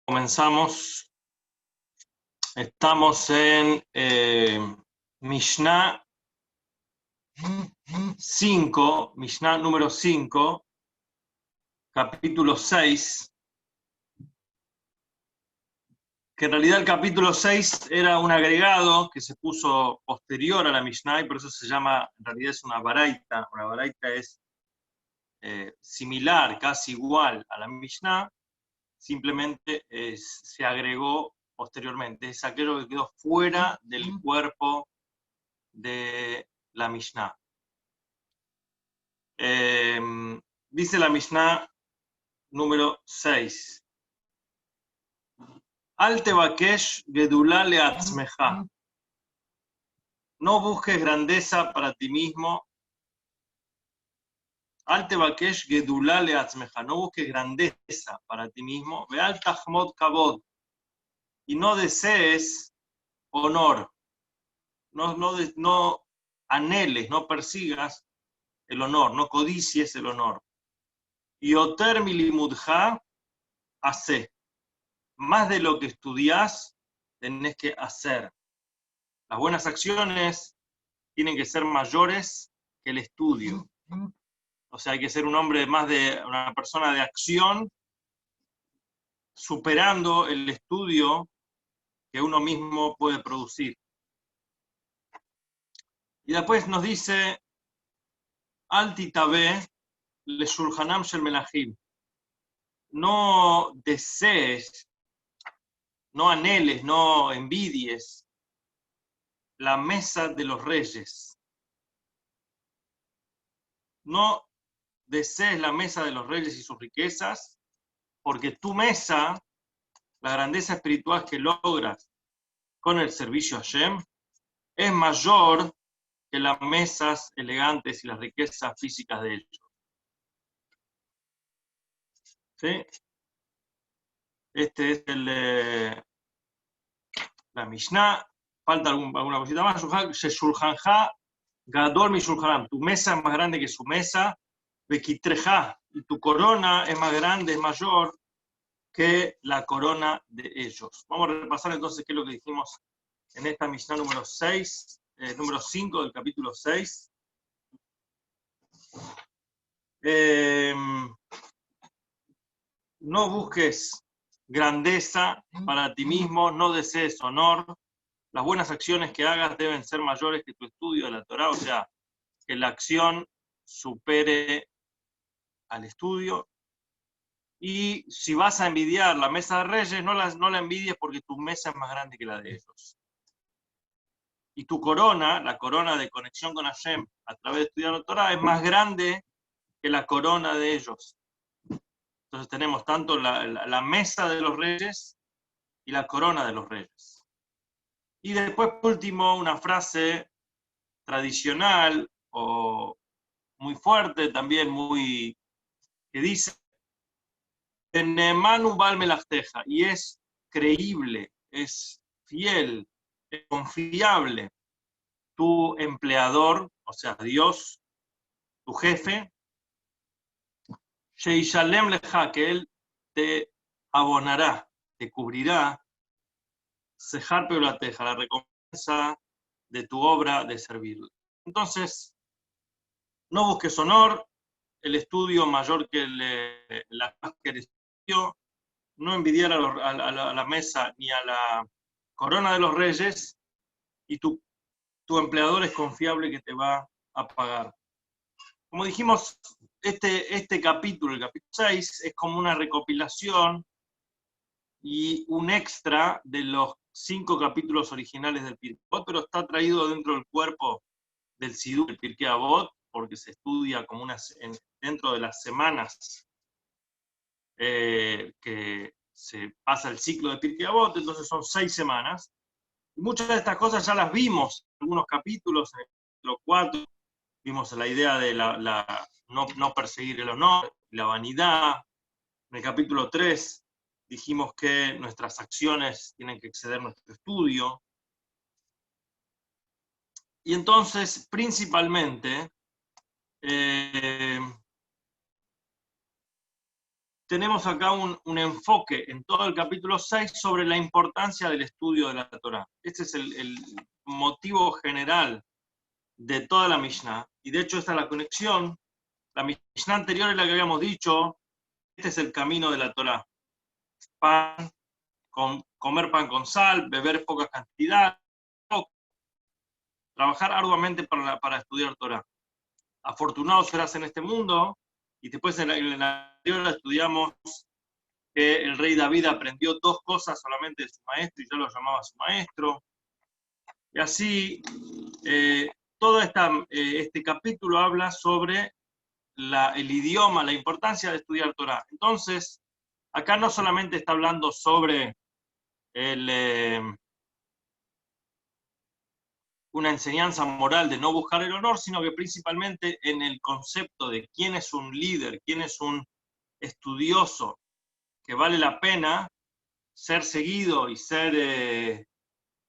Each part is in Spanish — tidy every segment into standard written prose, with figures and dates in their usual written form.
Comenzamos. Estamos en Mishnah 5, Mishnah número 5, capítulo 6, que en realidad el capítulo 6 era un agregado que se puso posterior a la Mishnah y por eso se llama, en realidad es una baraita. Una baraita es similar, casi igual a la Mishnah, simplemente se agregó posteriormente. Es aquello que quedó fuera del cuerpo de la Mishnah. Dice la Mishnah número 6. Al tebakesh gedulá leatzmeja. No busques grandeza para ti mismo. Al tebakesh gedulá leatzmeja. No busques grandeza para ti mismo. Veal tahmod kabod. Y no desees honor. No anheles, no persigas el honor, no codicies el honor. Y oter milimudja hace. Más de lo que estudiás, tenés que hacer. Las buenas acciones tienen que ser mayores que el estudio. O sea, hay que ser un hombre más de una persona de acción, superando el estudio que uno mismo puede producir. Y después nos dice, Al titabe le shulchanam shel melachim. No desees, no anheles, no envidies la mesa de los reyes. No desees la mesa de los reyes y sus riquezas, porque tu mesa, la grandeza espiritual que logras con el servicio a Hashem, es mayor que las mesas elegantes y las riquezas físicas de ellos. ¿Sí? Este es la Mishnah. Falta alguna cosita más. Sheshulchanja gadol mi shulchanam. Tu mesa es más grande que su mesa. Bekitreja. Y tu corona es más grande, es mayor que la corona de ellos. Vamos a repasar entonces qué es lo que dijimos en esta Mishnah número 6, número 5 del capítulo 6. No busques grandeza para ti mismo, no desees honor. Las buenas acciones que hagas deben ser mayores que tu estudio de la Torá, o sea, que la acción supere al estudio. Y si vas a envidiar la mesa de reyes, no la envidies porque tu mesa es más grande que la de ellos. Y tu corona, la corona de conexión con Hashem a través de estudiar la Torá, es más grande que la corona de ellos. Entonces tenemos tanto la mesa de los reyes y la corona de los reyes. Y después, por último, una frase tradicional o muy fuerte, también muy, que dice, Nemanu bal melachteja, y es creíble, es fiel, es confiable tu empleador, o sea, Dios, tu jefe, Sheishalem leja, que él te abonará, te cubrirá, Sejar Peulateja, la recompensa de tu obra de servirle. Entonces, no busques honor, el estudio mayor que la que el estudio, no envidiar a la mesa ni a la corona de los reyes, y tu empleador es confiable que te va a pagar. Como dijimos, este capítulo, el capítulo 6, es como una recopilación y un extra de los 5 capítulos originales del Pirkei Avot, pero está traído dentro del cuerpo del Sidur, el Pirkei Avot, porque se estudia como dentro de las semanas que se pasa el ciclo de Pirkei Avot, entonces son 6 semanas. Y muchas de estas cosas ya las vimos en algunos capítulos, en el capítulo 4, vimos la idea de no perseguir el honor, la vanidad. En el capítulo 3 dijimos que nuestras acciones tienen que exceder nuestro estudio. Y entonces, principalmente, tenemos acá un enfoque en todo el capítulo 6 sobre la importancia del estudio de la Torá. Este es el motivo general de toda la Mishnah. Y de hecho esta es la conexión. La Mishnah anterior es la que habíamos dicho, este es el camino de la Torá. Pan, comer pan con sal, beber poca cantidad, trabajar arduamente para estudiar Torá. Afortunados serás en este mundo, y después en la anterior estudiamos que el rey David aprendió 2 cosas solamente de su maestro, y ya lo llamaba su maestro. Y así, todo este capítulo habla sobre el idioma, la importancia de estudiar Torá. Entonces, acá no solamente está hablando sobre una enseñanza moral de no buscar el honor, sino que principalmente en el concepto de quién es un líder, quién es un estudioso, que vale la pena ser seguido y ser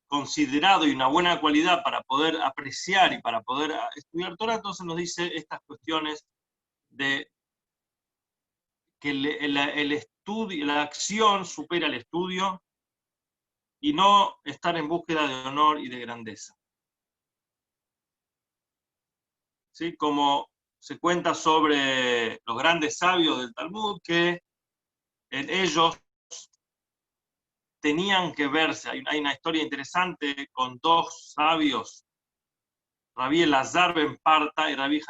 considerado, y una buena cualidad para poder apreciar y para poder estudiar Torah. Entonces nos dice estas cuestiones de que el estudio, la acción supera el estudio, y no estar en búsqueda de honor y de grandeza. ¿Sí? Como se cuenta sobre los grandes sabios del Talmud, que en ellos tenían que verse. Hay una historia interesante con 2 sabios, Rabí Elazar ben Parta y Rabí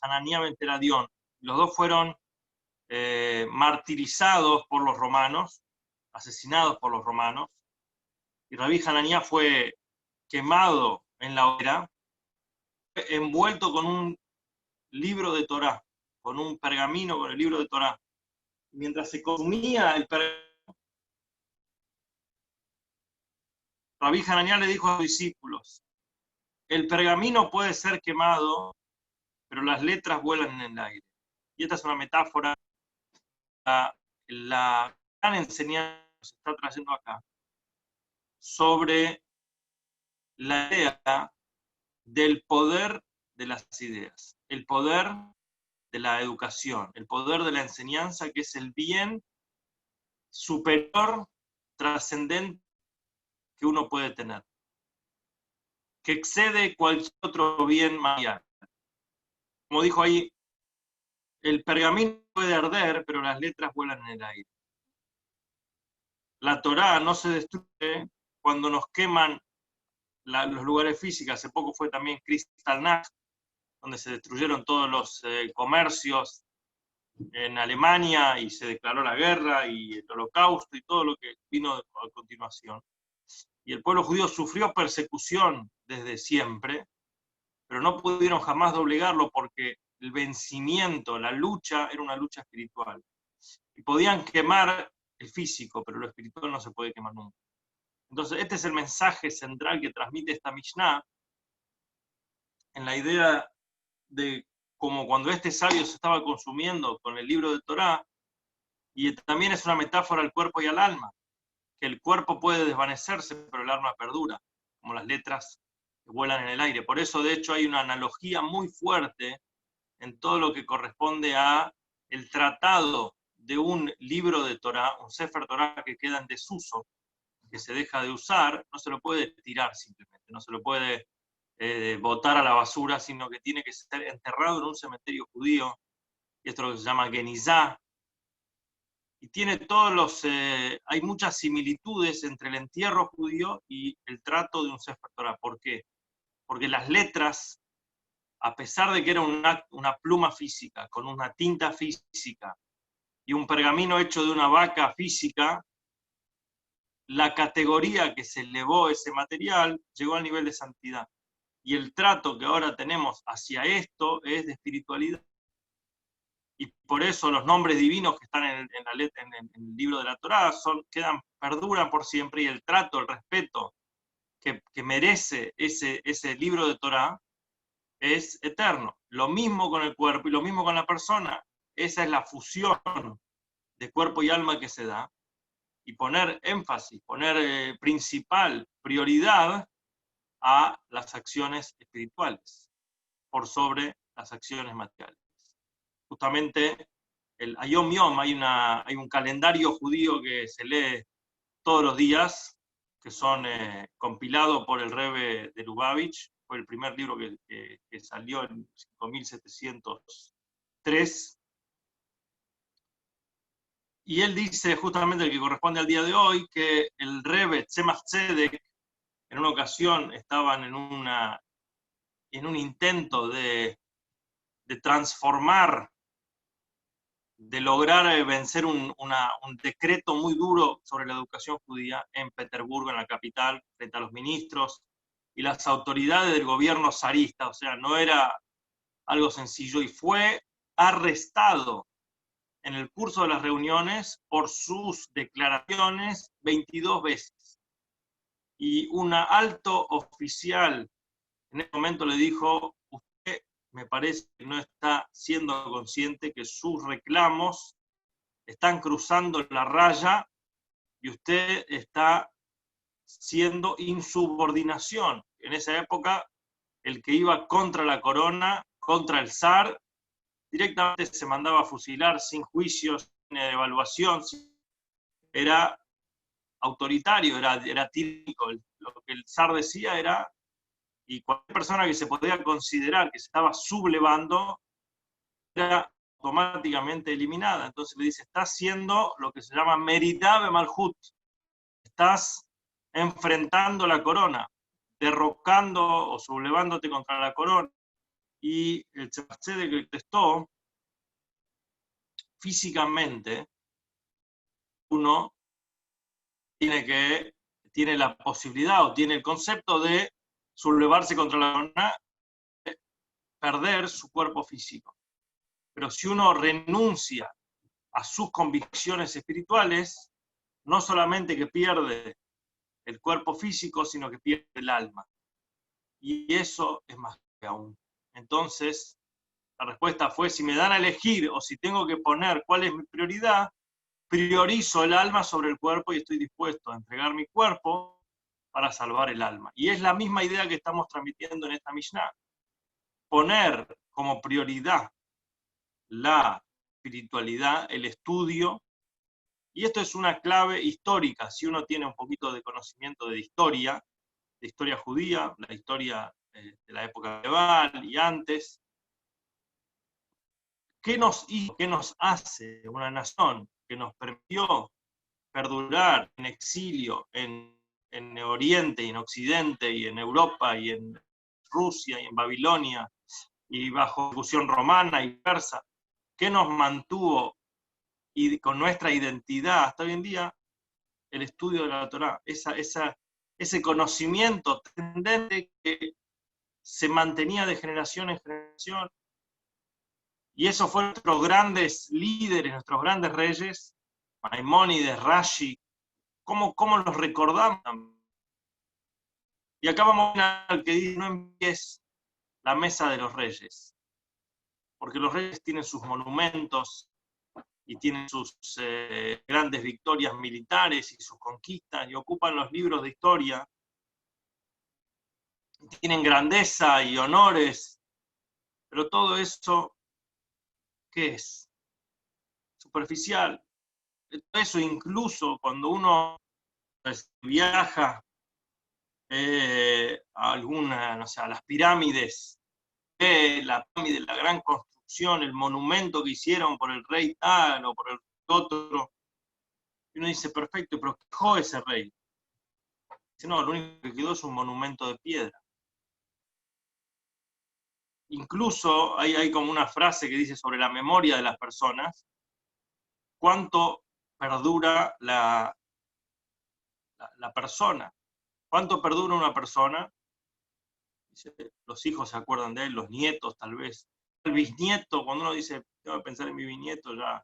Hananía ben Teradión. Los 2 fueron martirizados por los romanos, asesinados por los romanos, y Rabí Hananía fue quemado en la hoguera, envuelto con un libro de Torá, con un pergamino con el libro de Torá. Mientras se consumía el pergamino, Rabí Hananía le dijo a sus discípulos: el pergamino puede ser quemado, pero las letras vuelan en el aire. Y esta es una metáfora, la gran enseñanza que se está trayendo acá, sobre la idea del poder de las ideas, el poder de la educación, el poder de la enseñanza, que es el bien superior, trascendente que uno puede tener, que excede cualquier otro bien material. Como dijo ahí, el pergamino puede arder, pero las letras vuelan en el aire. La Torá no se destruye cuando nos queman los lugares físicos. Hace poco fue también Kristallnacht, donde se destruyeron todos los comercios en Alemania y se declaró la guerra y el holocausto y todo lo que vino a continuación. Y el pueblo judío sufrió persecución desde siempre, pero no pudieron jamás doblegarlo porque el vencimiento, la lucha, era una lucha espiritual. Y podían quemar el físico, pero lo espiritual no se puede quemar nunca. Entonces, este es el mensaje central que transmite esta Mishnah, en la idea de como cuando este sabio se estaba consumiendo con el libro de Torá, y también es una metáfora al cuerpo y al alma, que el cuerpo puede desvanecerse, pero el alma perdura, como las letras que vuelan en el aire. Por eso, de hecho, hay una analogía muy fuerte en todo lo que corresponde a el tratado de un libro de Torá, un Sefer Torá que queda en desuso, que se deja de usar. No se lo puede tirar simplemente, no se lo puede botar a la basura, sino que tiene que ser enterrado en un cementerio judío, y esto es lo que se llama Genizá, y tiene hay muchas similitudes entre el entierro judío y el trato de un Sefer Torah. ¿Por qué? Porque las letras, a pesar de que era una pluma física, con una tinta física, y un pergamino hecho de una vaca física, la categoría que se elevó ese material llegó al nivel de santidad. Y el trato que ahora tenemos hacia esto es de espiritualidad. Y por eso los nombres divinos que están en el libro de la Torá perduran por siempre, y el trato, el respeto que merece ese libro de Torá es eterno. Lo mismo con el cuerpo y lo mismo con la persona. Esa es la fusión de cuerpo y alma que se da, y poner énfasis, poner prioridad a las acciones espirituales por sobre las acciones materiales. Justamente el Hayom Yom, hay un calendario judío que se lee todos los días, que son compilados por el Rebbe de Lubavitch. Fue el primer libro que salió en 5703. Y él dice, justamente el que corresponde al día de hoy, que el Rebbe Tzemach Tzedek, en una ocasión estaban en un intento de transformar, de lograr vencer un decreto muy duro sobre la educación judía en Petersburgo, en la capital, frente a los ministros y las autoridades del gobierno zarista. O sea, no era algo sencillo, y fue arrestado en el curso de las reuniones por sus declaraciones 22 veces. Y un alto oficial en ese momento le dijo: usted me parece que no está siendo consciente que sus reclamos están cruzando la raya y usted está siendo insubordinación. En esa época, el que iba contra la corona, contra el zar, directamente se mandaba a fusilar sin juicios, sin evaluación. Era autoritario, era típico. Lo que el zar decía era, y cualquier persona que se podía considerar que se estaba sublevando era automáticamente eliminada. Entonces le dice: estás haciendo lo que se llama meridá bemalhut, estás enfrentando la corona, derrocando o sublevándote contra la corona. Y el Tzemach Tzedek que contestó: físicamente uno tiene la posibilidad o tiene el concepto de sublevarse contra la corona, perder su cuerpo físico. Pero si uno renuncia a sus convicciones espirituales, no solamente que pierde el cuerpo físico, sino que pierde el alma. Y eso es más que aún. Entonces, la respuesta fue: si me dan a elegir o si tengo que poner cuál es mi prioridad, priorizo el alma sobre el cuerpo y estoy dispuesto a entregar mi cuerpo para salvar el alma. Y es la misma idea que estamos transmitiendo en esta Mishnah. Poner como prioridad la espiritualidad, el estudio, y esto es una clave histórica. Si uno tiene un poquito de conocimiento de historia judía, la historia de la época medieval y antes, ¿qué nos hizo, qué nos hace una nación que nos permitió perdurar en exilio en Oriente y en Occidente y en Europa y en Rusia y en Babilonia y bajo ejecución romana y persa? ¿Qué nos mantuvo y con nuestra identidad hasta hoy en día? El estudio de la Torá, ese conocimiento tendente que se mantenía de generación en generación. Y esos fueron nuestros grandes líderes, nuestros grandes reyes, Maimónides, Rashi. ¿Cómo los recordamos? Y acá vamos al que dice: no envíes la mesa de los reyes, porque los reyes tienen sus monumentos y tienen sus grandes victorias militares y sus conquistas, y ocupan los libros de historia, y tienen grandeza y honores, pero todo eso, ¿qué es? Superficial. Eso, incluso cuando uno viaja a alguna, no sé, a las pirámides, la pirámide, la gran construcción, el monumento que hicieron por el rey tal o por el otro, y uno dice: perfecto, pero ¿qué dejó ese rey? Dice: no, lo único que quedó es un monumento de piedra. Incluso hay como una frase que dice sobre la memoria de las personas: cuánto perdura la persona, cuánto perdura una persona. Los hijos se acuerdan de él, los nietos tal vez, el bisnieto. Cuando uno dice: tengo que pensar en mi bisnieto, ya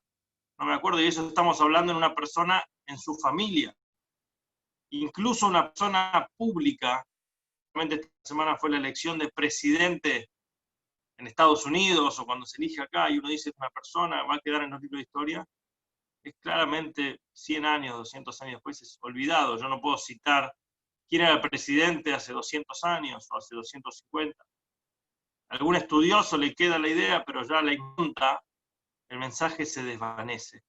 no me acuerdo. Y eso estamos hablando en una persona en su familia. Incluso una persona pública. Esta semana fue la elección de presidente en Estados Unidos, o cuando se elige acá, y uno dice: una persona va a quedar en los libros de historia. Es claramente 100 años, 200 años después es olvidado. Yo no puedo citar quién era el presidente hace 200 años o hace 250. A algún estudioso le queda la idea, pero ya la impronta, el mensaje se desvanece.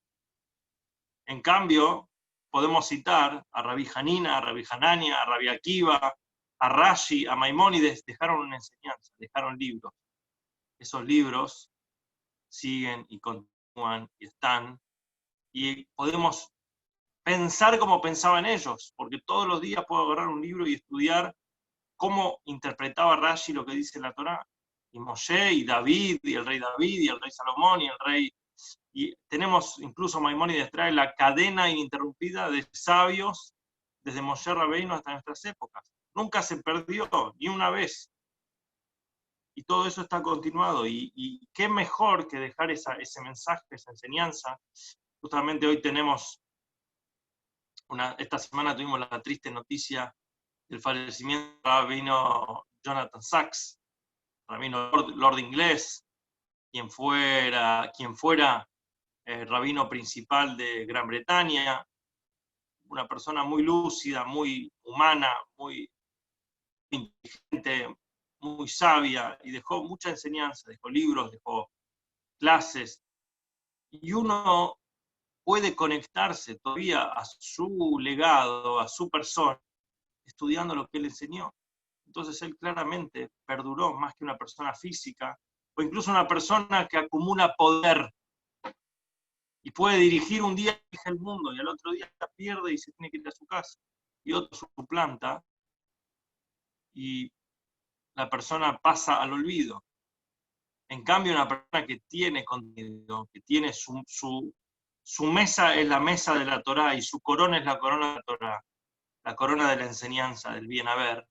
En cambio, podemos citar a Rabí Hanina, a Rabí Hanania, a Rabí Akiva, a Rashi, a Maimónides, dejaron una enseñanza, dejaron libros. Esos libros siguen y continúan y están, y podemos pensar como pensaban ellos, porque todos los días puedo agarrar un libro y estudiar cómo interpretaba Rashi lo que dice la Torá, y Moshe, y David, y el rey David, y el rey Salomón, y el rey... Y tenemos, incluso Maimónides trae la cadena ininterrumpida de sabios desde Moshe Rabbeinu hasta nuestras épocas. Nunca se perdió, ni una vez. Y todo eso está continuado. Y qué mejor que dejar ese mensaje, esa enseñanza. Justamente hoy tenemos, esta semana tuvimos la triste noticia del fallecimiento del rabino Jonathan Sacks, rabino Lord inglés, quien fuera rabino principal de Gran Bretaña, una persona muy lúcida, muy humana, muy inteligente, muy sabia, y dejó mucha enseñanza, dejó libros, dejó clases, y uno puede conectarse todavía a su legado, a su persona, estudiando lo que él enseñó. Entonces él claramente perduró más que una persona física, o incluso una persona que acumula poder, y puede dirigir un día el mundo, y al otro día pierde y se tiene que ir a su casa, y otro suplanta, y la persona pasa al olvido. En cambio, una persona que tiene contenido, que tiene su mesa es la mesa de la Torá, y su corona es la corona de la Torá, la corona de la enseñanza, del bien haber,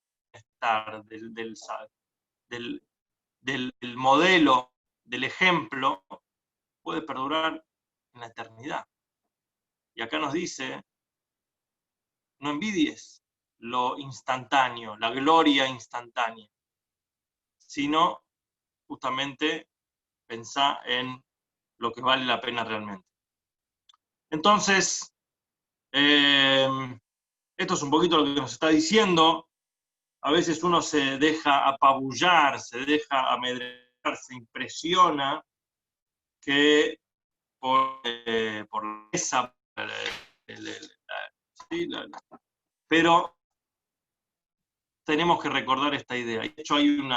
del modelo, del ejemplo, puede perdurar en la eternidad. Y acá nos dice, no envidies lo instantáneo, la gloria instantánea, sino justamente pensá en lo que vale la pena realmente. Entonces, esto es un poquito lo que nos está diciendo. A veces uno se deja apabullar, se deja amedrentar, se impresiona que por esa... pero tenemos que recordar esta idea. De hecho, hay un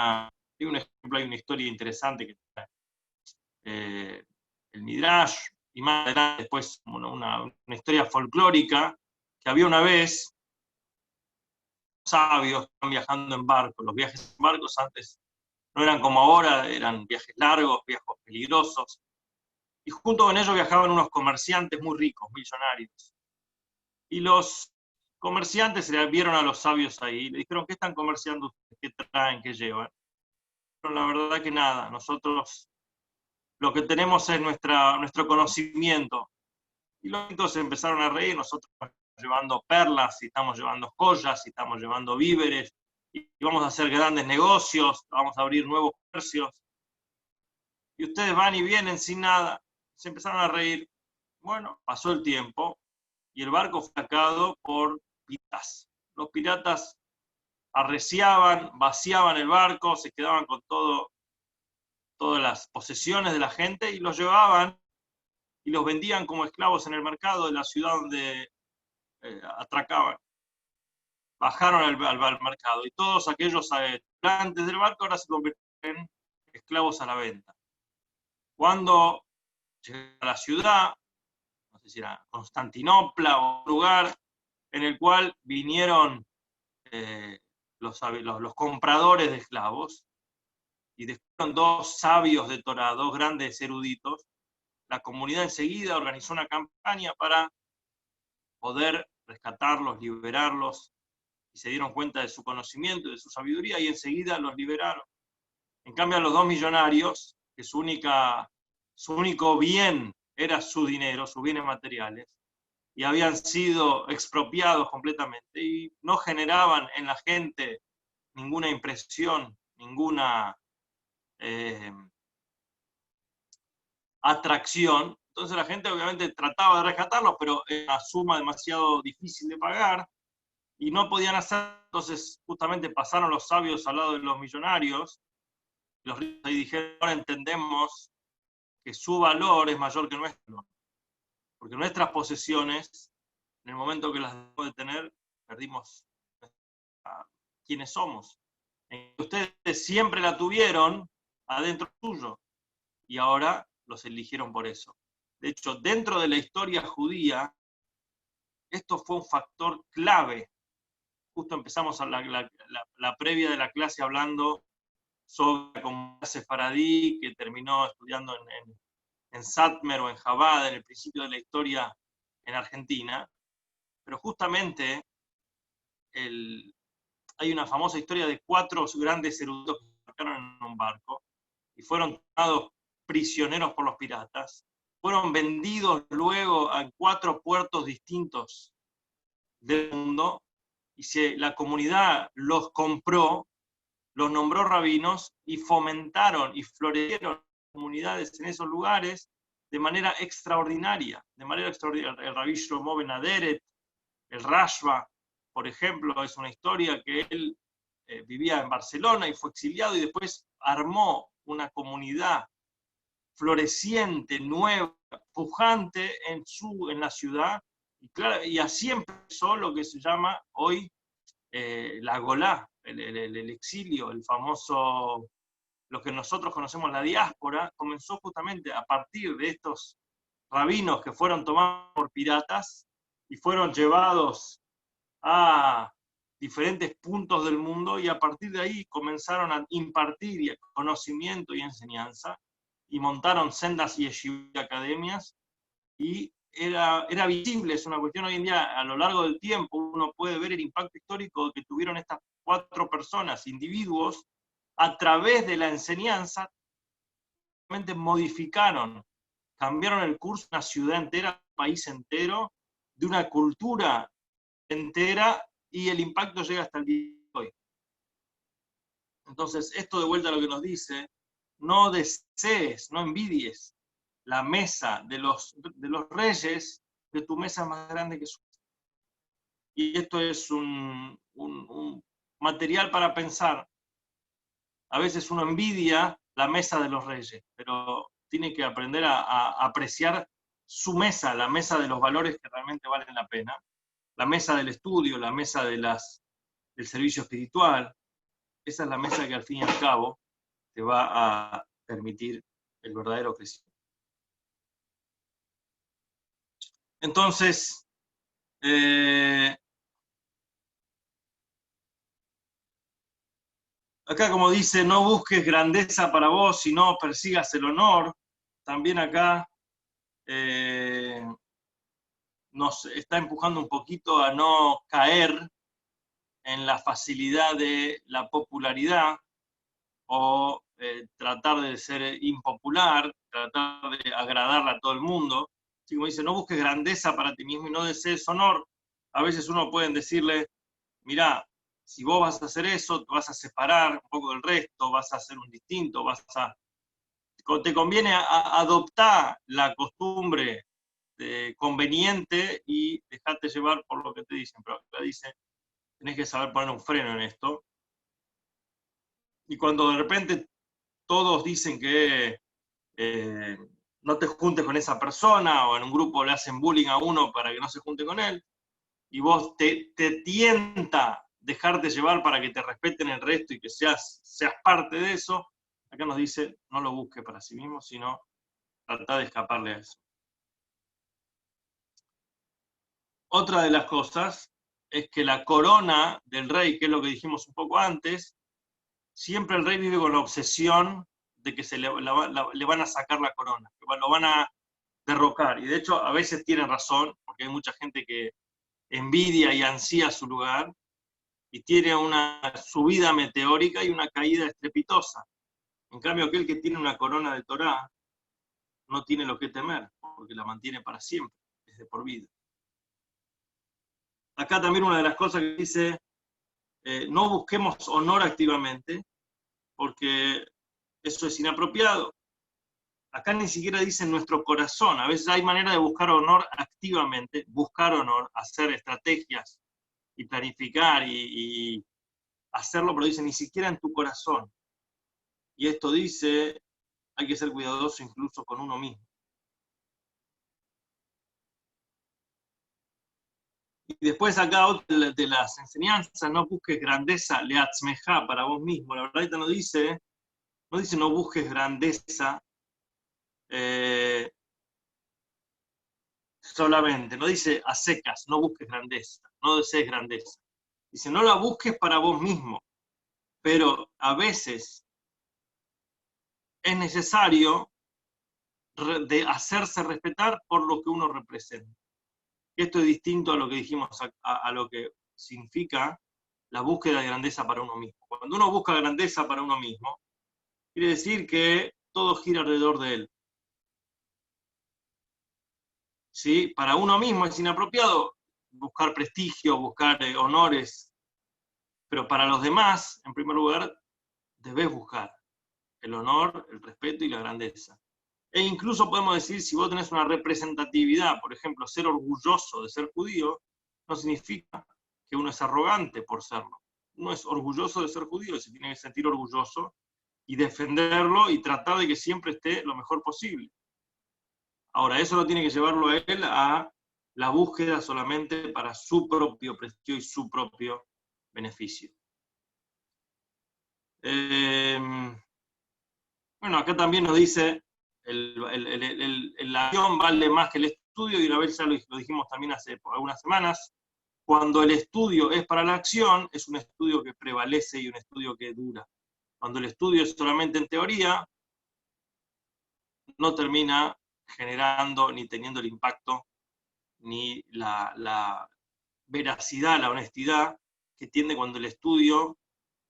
ejemplo, hay una historia interesante que el Midrash, y más adelante después una historia folclórica, que había una vez sabios que estaban viajando en barco. Los viajes en barcos antes no eran como ahora, eran viajes largos, viajes peligrosos, y junto con ellos viajaban unos comerciantes muy ricos, millonarios. Y los comerciantes vieron a los sabios ahí y le dijeron, ¿qué están comerciando ustedes? ¿Qué traen? ¿Qué llevan? Pero la verdad que nada, nosotros lo que tenemos es nuestro conocimiento. Y los ricos se empezaron a reír, nosotros estamos llevando perlas, y estamos llevando joyas, y estamos llevando víveres, y vamos a hacer grandes negocios, vamos a abrir nuevos comercios. Y ustedes van y vienen sin nada. Se empezaron a reír. Bueno, pasó el tiempo, y el barco fue atacado por piratas. Los piratas arreciaban, vaciaban el barco, se quedaban con todas las posesiones de la gente y los llevaban y los vendían como esclavos en el mercado de la ciudad donde atracaban. Bajaron al mercado y todos aquellos tripulantes del barco ahora se convirtieron en esclavos a la venta. Cuando llegaron a la ciudad, no sé si era Constantinopla o un lugar en el cual vinieron los compradores de esclavos, y después dos sabios de Torá, dos grandes eruditos, la comunidad enseguida organizó una campaña para poder rescatarlos, liberarlos, y se dieron cuenta de su conocimiento y de su sabiduría, y enseguida los liberaron. En cambio, a los dos millonarios, que su único bien era su dinero, sus bienes materiales, y habían sido expropiados completamente, y no generaban en la gente ninguna impresión, ninguna atracción. Entonces la gente obviamente trataba de rescatarlos, pero era una suma demasiado difícil de pagar, y no podían hacerlo. Entonces justamente pasaron los sabios al lado de los millonarios. Los ricos ahí dijeron, ahora entendemos que su valor es mayor que nuestro. Porque nuestras posesiones, en el momento que las dejamos de tener, perdimos quiénes somos. Ustedes siempre la tuvieron adentro suyo, y ahora los eligieron por eso. De hecho, dentro de la historia judía, esto fue un factor clave. Justo empezamos la previa de la clase hablando sobre la comunidad sefaradí, que terminó estudiando en Satmer o en Chabad, en el principio de la historia en Argentina. Pero justamente hay una famosa historia de 4 grandes eruditos que se embarcaron en un barco y fueron tomados prisioneros por los piratas. Fueron vendidos luego a 4 puertos distintos del mundo, y la comunidad los compró, los nombró rabinos y fomentaron y florecieron comunidades en esos lugares de manera extraordinaria. El rabí Shlomo Ben Aderet, el Rashba, por ejemplo, es una historia que él vivía en Barcelona y fue exiliado y después armó una comunidad floreciente, nueva, pujante en la ciudad, y así empezó lo que se llama hoy la Golá, el exilio, el famoso, lo que nosotros conocemos la diáspora, comenzó justamente a partir de estos rabinos que fueron tomados por piratas y fueron llevados a diferentes puntos del mundo, y a partir de ahí comenzaron a impartir conocimiento y enseñanza, y montaron sendas y academias, y era visible, es una cuestión hoy en día, a lo largo del tiempo, uno puede ver el impacto histórico que tuvieron estas 4 personas, individuos, a través de la enseñanza, modificaron, cambiaron el curso de una ciudad entera, un país entero, de una cultura entera, y el impacto llega hasta el día de hoy. Entonces, esto de vuelta a lo que nos dice, no desees, no envidies la mesa de los reyes, que tu mesa es más grande que su. Y esto es un material para pensar. A veces uno envidia la mesa de los reyes, pero tiene que aprender a apreciar su mesa, la mesa de los valores que realmente valen la pena, la mesa del estudio, la mesa del servicio espiritual. Esa es la mesa que al fin y al cabo te va a permitir el verdadero crecimiento. Entonces, acá como dice, no busques grandeza para vos, sino persigas el honor. También acá nos está empujando un poquito a no caer en la facilidad de la popularidad, o tratar de ser impopular, tratar de agradarle a todo el mundo. Así como dice, no busques grandeza para ti mismo y no desees honor. A veces uno puede decirle, mirá, si vos vas a hacer eso, te vas a separar un poco del resto, vas a hacer un distinto, te conviene adoptar la costumbre conveniente y dejarte llevar por lo que te dicen. Pero acá dice, tenés que saber poner un freno en esto. Y cuando de repente todos dicen que no te juntes con esa persona, o en un grupo le hacen bullying a uno para que no se junte con él, y vos te tienta dejarte llevar para que te respeten el resto y que seas parte de eso, acá nos dice, no lo busques para sí mismo, sino trata de escaparle a eso. Otra de las cosas es que la corona del rey, que es lo que dijimos un poco antes, siempre el rey vive con la obsesión de que le van a sacar la corona, que lo van a derrocar. Y de hecho, a veces tienen razón, porque hay mucha gente que envidia y ansía su lugar, y tiene una subida meteórica y una caída estrepitosa. En cambio, aquel que tiene una corona de Torá no tiene lo que temer, porque la mantiene para siempre, desde por vida. Acá también una de las cosas que dice, no busquemos honor activamente, porque eso es inapropiado. Acá ni siquiera dice en nuestro corazón. A veces hay manera de buscar honor activamente, buscar honor, hacer estrategias y planificar y hacerlo, pero dice ni siquiera en tu corazón. Y esto dice, hay que ser cuidadoso incluso con uno mismo. Y después acá otra de las enseñanzas, no busques grandeza, leatzmeja, para vos mismo. La verdad no dice no busques grandeza solamente, no dice a secas, no busques grandeza, no desees grandeza. Dice, no la busques para vos mismo, pero a veces es necesario de hacerse respetar por lo que uno representa. Esto es distinto a lo que dijimos, a lo que significa la búsqueda de grandeza para uno mismo. Cuando uno busca grandeza para uno mismo, quiere decir que todo gira alrededor de él. ¿Sí? Para uno mismo es inapropiado buscar prestigio, buscar honores, pero para los demás, en primer lugar, debes buscar el honor, el respeto y la grandeza. E incluso podemos decir, si vos tenés una representatividad, por ejemplo, ser orgulloso de ser judío, no significa que uno es arrogante por serlo. Uno es orgulloso de ser judío y se tiene que sentir orgulloso y defenderlo y tratar de que siempre esté lo mejor posible. Ahora, eso no tiene que llevarlo a él a la búsqueda solamente para su propio prestigio y su propio beneficio. Bueno, acá también nos dice, la acción vale más que el estudio, y una vez ya lo dijimos también hace algunas semanas, cuando el estudio es para la acción, es un estudio que prevalece y un estudio que dura. Cuando el estudio es solamente en teoría, no termina generando ni teniendo el impacto ni la veracidad, la honestidad que tiene cuando el estudio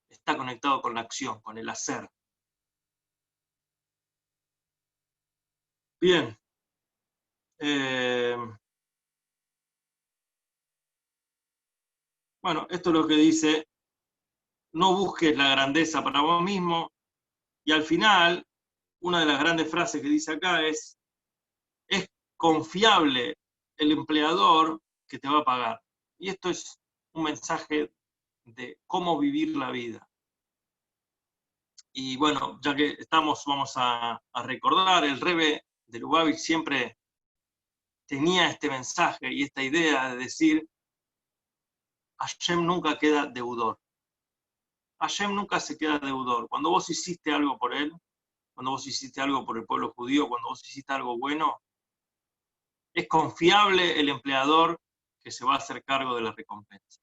está conectado con la acción, con el hacer. Bien. Bueno, esto es lo que dice, no busques la grandeza para vos mismo, y al final, una de las grandes frases que dice acá es confiable el empleador que te va a pagar. Y esto es un mensaje de cómo vivir la vida. Y bueno, ya que estamos, vamos a recordar, el Rebbe de Lubavitch siempre tenía este mensaje y esta idea de decir, Hashem nunca queda deudor. Hashem nunca se queda deudor. Cuando vos hiciste algo por él, cuando vos hiciste algo por el pueblo judío, cuando vos hiciste algo bueno, es confiable el empleador que se va a hacer cargo de la recompensa.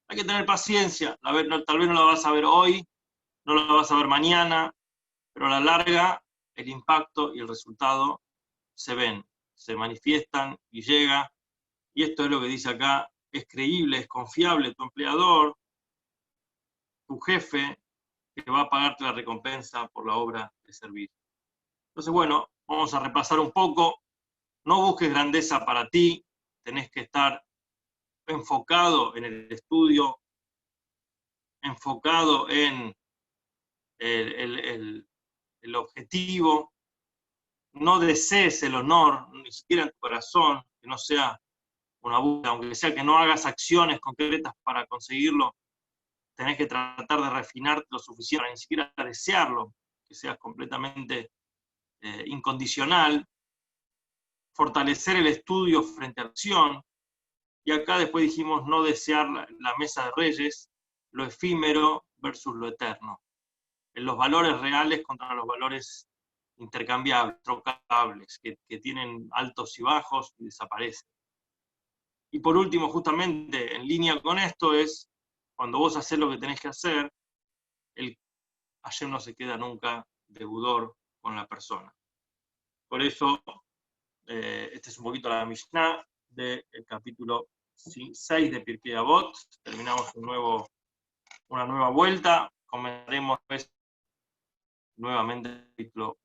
Hay que tener paciencia, tal vez no la vas a ver hoy, no la vas a ver mañana, pero a la larga el impacto y el resultado se ven, se manifiestan y llega. Y esto es lo que dice acá, es creíble, es confiable tu empleador, tu jefe, que va a pagarte la recompensa por la obra de servir. Entonces, bueno, vamos a repasar un poco. No busques grandeza para ti, tenés que estar enfocado en el estudio, enfocado en el objetivo. No desees el honor, ni siquiera en tu corazón, que no sea una búsqueda, aunque sea que no hagas acciones concretas para conseguirlo, tenés que tratar de refinarte lo suficiente para ni siquiera desearlo, que seas completamente incondicional, fortalecer el estudio frente a la acción, y acá después dijimos no desear la mesa de reyes, lo efímero versus lo eterno, en los valores reales contra los valores intercambiables, trocables, que tienen altos y bajos y desaparecen. Y por último, justamente en línea con esto es, cuando vos haces lo que tenés que hacer, el Hashem no se queda nunca deudor con la persona. Por eso, este es un poquito la Mishnah del capítulo 6 de Pirkei Avot. Terminamos una nueva vuelta. Comenzaremos nuevamente el capítulo